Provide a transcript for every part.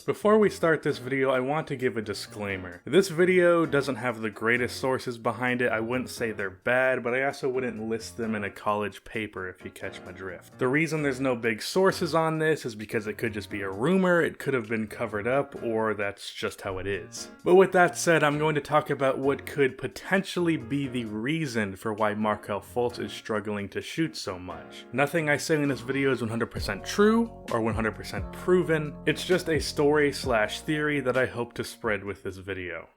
Before we start this video, I want to give a disclaimer. This video doesn't have the greatest sources behind it. I wouldn't say they're bad, but I also wouldn't list them in a college paper if you catch my drift. The reason there's no big sources on this is because it could just be a rumor, it could have been covered up, or that's just how it is. But with that said, I'm going to talk about what could potentially be the reason for why Markelle Fultz is struggling to shoot so much. Nothing I say in this video is 100% true or 100% proven. It's just a story/theory that I hope to spread with this video.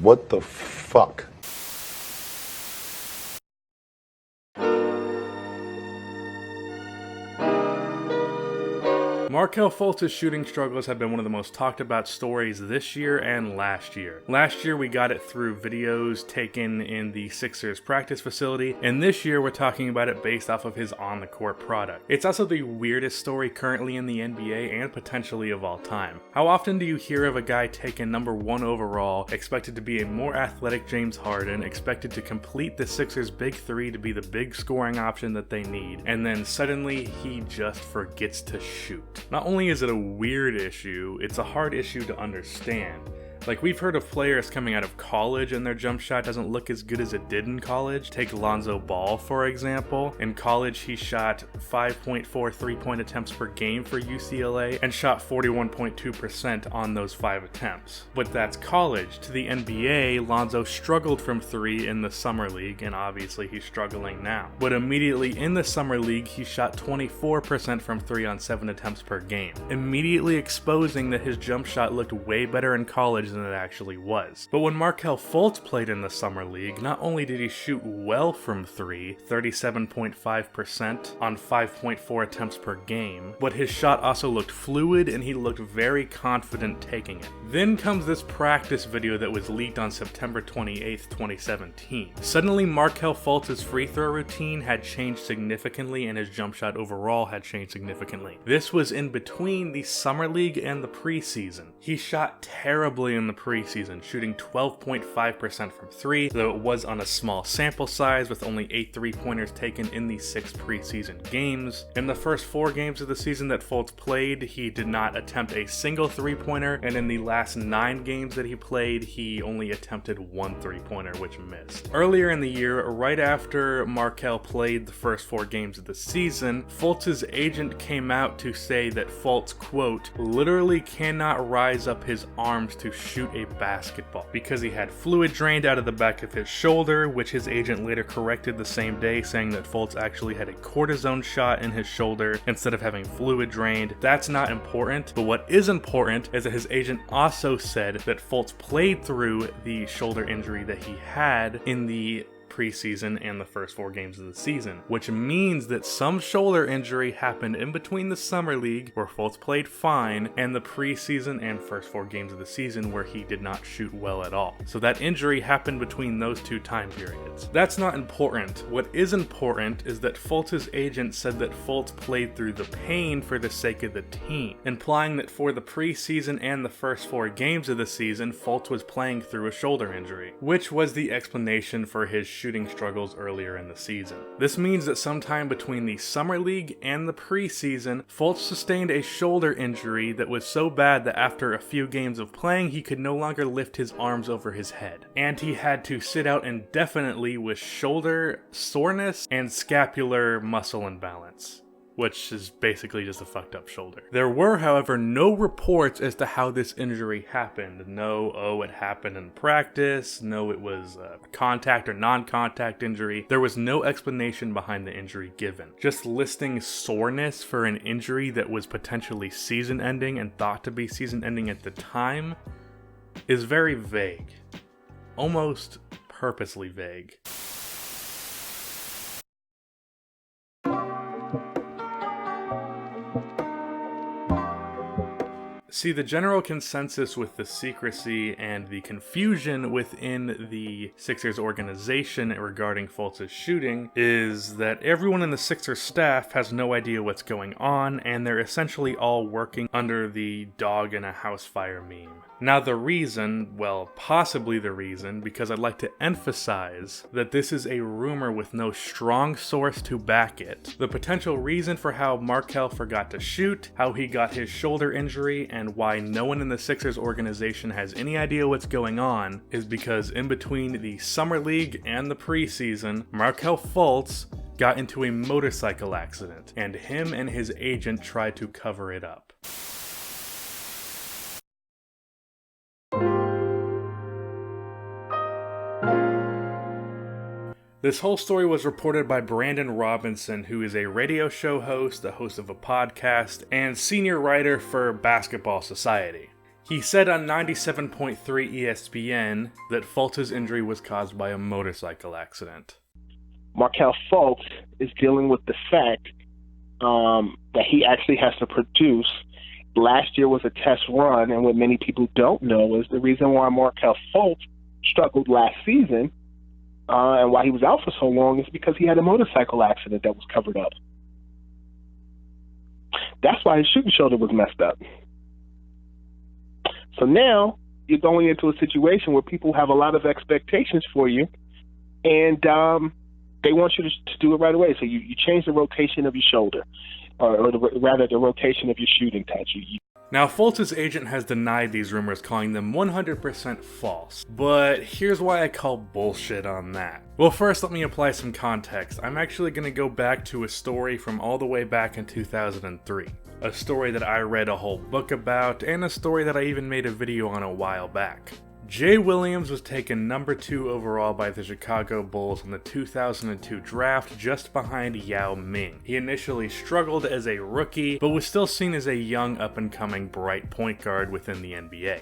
What the fuck? Markelle Fultz's shooting struggles have been one of the most talked about stories this year and last year. Last year we got it through videos taken in the Sixers practice facility, and this year we're talking about it based off of his on-the-court product. It's also the weirdest story currently in the NBA and potentially of all time. How often do you hear of a guy taken #1 overall, expected to be a more athletic James Harden, expected to complete the Sixers' big three to be the big scoring option that they need, and then suddenly he just forgets to shoot? Not only is it a weird issue, it's a hard issue to understand. Like, we've heard of players coming out of college and their jump shot doesn't look as good as it did in college. Take Lonzo Ball, for example. In college, he shot 5.4 three-point attempts per game for UCLA and shot 41.2% on those 5 attempts. But that's college. To the NBA, Lonzo struggled from 3 in the summer league, and obviously he's struggling now. But immediately in the summer league, he shot 24% from 3 on 7 attempts per game, immediately exposing that his jump shot looked way better in college than it actually was. But when Markelle Fultz played in the summer league, not only did he shoot well from 3, 37.5% on 5.4 attempts per game, but his shot also looked fluid and he looked very confident taking it. Then comes this practice video that was leaked on September 28th, 2017. Suddenly Markelle Fultz's free throw routine had changed significantly and his jump shot overall had changed significantly. This was in between the summer league and the preseason. He shot terribly in the preseason, shooting 12.5% from 3, though it was on a small sample size with only 8 3-pointers taken in the 6 preseason games. In the first 4 games of the season that Fultz played, he did not attempt a single 3-pointer, and in the last 9 games that he played, he only attempted 1 3-pointer, which missed. Earlier in the year, right after Markelle played the first 4 games of the season, Fultz's agent came out to say that Fultz, quote, literally cannot rise up his arms to shoot a basketball because he had fluid drained out of the back of his shoulder, which his agent later corrected the same day, saying that Fultz actually had a cortisone shot in his shoulder instead of having fluid drained. That's not important, but what is important is that his agent also said that Fultz played through the shoulder injury that he had in the preseason and the first 4 games of the season, which means that some shoulder injury happened in between the summer league, where Fultz played fine, and the preseason and first 4 games of the season where he did not shoot well at all. So that injury happened between those 2 time periods. That's not important. What is important is that Fultz's agent said that Fultz played through the pain for the sake of the team, implying that for the preseason and the first 4 games of the season, Fultz was playing through a shoulder injury, which was the explanation for his shooting struggles earlier in the season. This means that sometime between the summer league and the preseason, Fultz sustained a shoulder injury that was so bad that after a few games of playing, he could no longer lift his arms over his head, and he had to sit out indefinitely with shoulder soreness and scapular muscle imbalance, which is basically just a fucked up shoulder. There were, however, no reports as to how this injury happened. No, oh, it happened in practice. No, it was a contact or non-contact injury. There was no explanation behind the injury given. Just listing soreness for an injury that was potentially season-ending and thought to be season-ending at the time is very vague. Almost purposely vague. See, the general consensus with the secrecy and the confusion within the Sixers organization regarding Fultz's shooting is that everyone in the Sixers staff has no idea what's going on, and they're essentially all working under the dog in a house fire meme. Now the reason, well, possibly the reason, because I'd like to emphasize that this is a rumor with no strong source to back it. The potential reason for how Markelle forgot to shoot, how he got his shoulder injury, and why no one in the Sixers organization has any idea what's going on is because in between the Summer League and the preseason, Markelle Fultz got into a motorcycle accident, and him and his agent tried to cover it up. This whole story was reported by Brandon Robinson, who is a radio show host, the host of a podcast, and senior writer for Basketball Society. He said on 97.3 ESPN that Fultz's injury was caused by a motorcycle accident. Markelle Fultz is dealing with the fact that he actually has to produce. Last year was a test run, and what many people don't know is the reason why Markelle Fultz struggled last season and why he was out for so long is because he had a motorcycle accident that was covered up. That's why his shooting shoulder was messed up. So now you're going into a situation where people have a lot of expectations for you, and they want you to do it right away. So you change the rotation of your shoulder, or rather the rotation of your shooting touch. Now, Fultz's agent has denied these rumors, calling them 100% false. But here's why I call bullshit on that. Well, first, let me apply some context. I'm actually going to go back to a story from all the way back in 2003. A story that I read a whole book about, and a story that I even made a video on a while back. Jay Williams was taken number 2 overall by the Chicago Bulls in the 2002 draft, just behind Yao Ming. He initially struggled as a rookie, but was still seen as a young up-and-coming bright point guard within the NBA.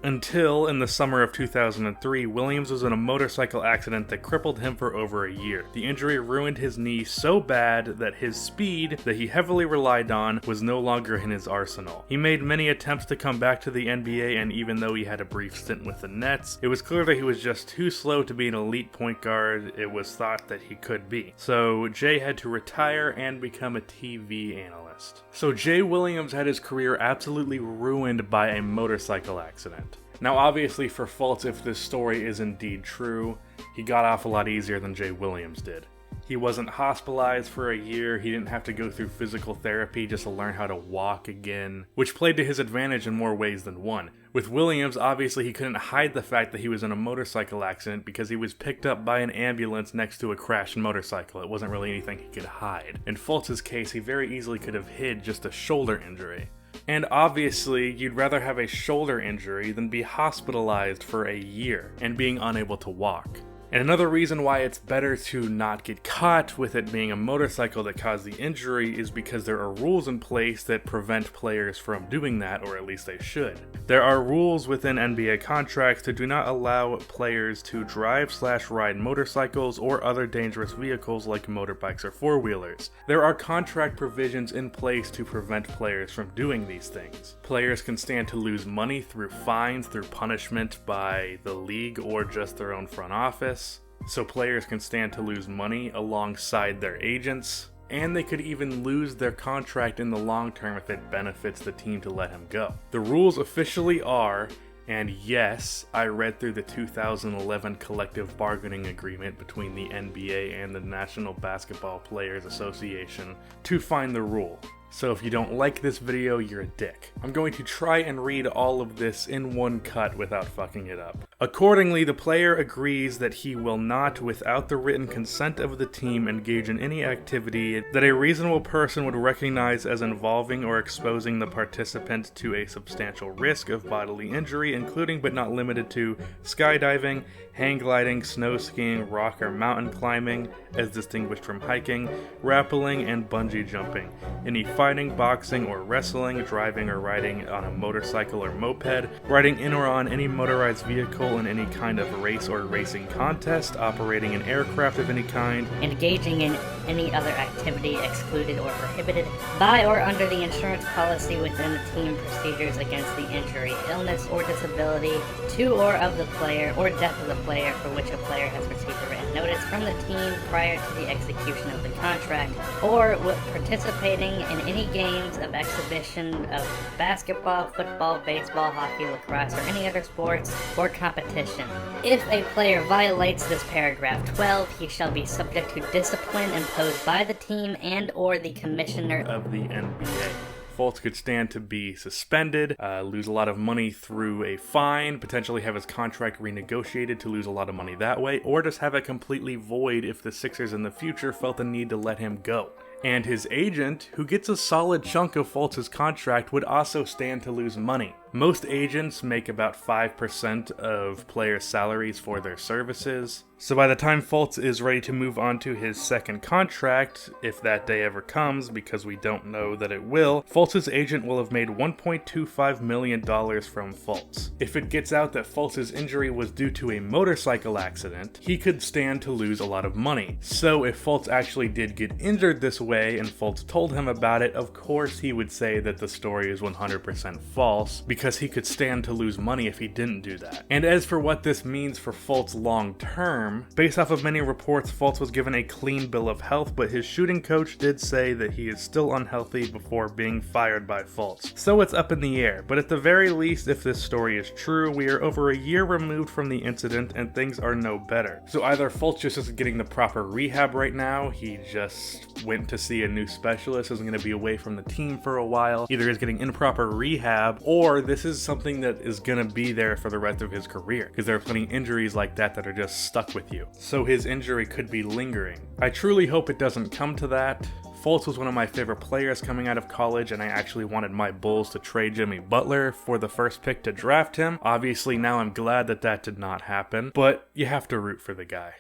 Until, in the summer of 2003, Williams was in a motorcycle accident that crippled him for over a year. The injury ruined his knee so bad that his speed, that he heavily relied on, was no longer in his arsenal. He made many attempts to come back to the NBA, and even though he had a brief stint with the Nets, it was clear that he was just too slow to be an elite point guard it was thought that he could be. So Jay had to retire and become a TV analyst. So Jay Williams had his career absolutely ruined by a motorcycle accident. Now obviously for Fultz, if this story is indeed true, he got off a lot easier than Jay Williams did. He wasn't hospitalized for a year, he didn't have to go through physical therapy just to learn how to walk again, which played to his advantage in more ways than one. With Williams, obviously he couldn't hide the fact that he was in a motorcycle accident because he was picked up by an ambulance next to a crashed motorcycle. It wasn't really anything he could hide. In Fultz's case, he very easily could have hid just a shoulder injury. And obviously, you'd rather have a shoulder injury than be hospitalized for a year and being unable to walk. And another reason why it's better to not get caught with it being a motorcycle that caused the injury is because there are rules in place that prevent players from doing that, or at least they should. There are rules within NBA contracts that do not allow players to drive/ride motorcycles or other dangerous vehicles like motorbikes or four-wheelers. There are contract provisions in place to prevent players from doing these things. Players can stand to lose money through fines, through punishment by the league or just their own front office. So players can stand to lose money alongside their agents, and they could even lose their contract in the long term if it benefits the team to let him go. The rules officially are, and yes, I read through the 2011 collective bargaining agreement between the NBA and the National Basketball Players Association to find the rule. So if you don't like this video, you're a dick. I'm going to try and read all of this in one cut without fucking it up. Accordingly, the player agrees that he will not, without the written consent of the team, engage in any activity that a reasonable person would recognize as involving or exposing the participant to a substantial risk of bodily injury, including but not limited to skydiving, hang gliding, snow skiing, rock or mountain climbing, as distinguished from hiking, rappelling, and bungee jumping. Any fighting, boxing, or wrestling, driving or riding on a motorcycle or moped, riding in or on any motorized vehicle in any kind of race or racing contest, operating an aircraft of any kind, engaging in any other activity excluded or prohibited by or under the insurance policy within the team procedures against the injury, illness, or disability to or of the player, or death of the player for which a player has received a written notice from the team prior to the execution of the contract, or participating in any games of exhibition of basketball, football, baseball, hockey, lacrosse, or any other sports or competition. If a player violates this paragraph 12, he shall be subject to discipline imposed by the team and or the commissioner of the NBA. Fultz could stand to be suspended, lose a lot of money through a fine, potentially have his contract renegotiated to lose a lot of money that way, or just have it completely void if the Sixers in the future felt the need to let him go. And his agent, who gets a solid chunk of Fultz's contract, would also stand to lose money. Most agents make about 5% of players' salaries for their services. So by the time Fultz is ready to move on to his second contract, if that day ever comes, because we don't know that it will, Fultz's agent will have made $1.25 million from Fultz. If it gets out that Fultz's injury was due to a motorcycle accident, he could stand to lose a lot of money. So if Fultz actually did get injured this way and Fultz told him about it, of course he would say that the story is 100% false, because he could stand to lose money if he didn't do that. And as for what this means for Fultz long term, based off of many reports, Fultz was given a clean bill of health, but his shooting coach did say that he is still unhealthy before being fired by Fultz. So it's up in the air, but at the very least, if this story is true, we are over a year removed from the incident and things are no better. So either Fultz just isn't getting the proper rehab right now, he just went to see a new specialist, isn't going to be away from the team for a while, either he's getting improper rehab, or this is something that is going to be there for the rest of his career, because there are plenty of injuries like that that are just stuck with you. So his injury could be lingering. I truly hope it doesn't come to that. Fultz was one of my favorite players coming out of college, and I actually wanted my Bulls to trade Jimmy Butler for the first pick to draft him. Obviously now I'm glad that that did not happen, but you have to root for the guy.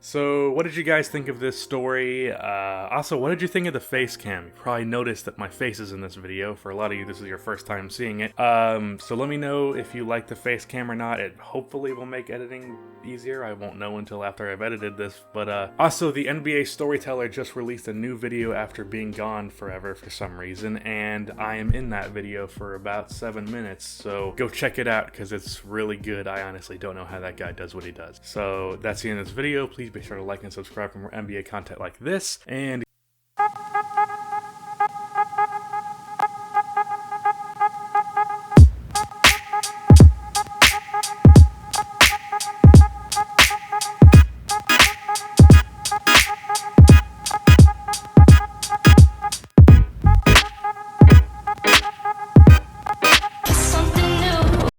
So, what did you guys think of this story? Also, what did you think of the face cam? You probably noticed that my face is in this video. For a lot of you, this is your first time seeing it. So let me know if you like the face cam or not. It hopefully will make editing easier. I won't know until after I've edited this. But also, the NBA Storyteller just released a new video after being gone forever for some reason, and I am in that video for about 7 minutes. So go check it out because it's really good. I honestly don't know how that guy does what he does. So that's the end of this video. Please be sure to like and subscribe for more NBA content like this, and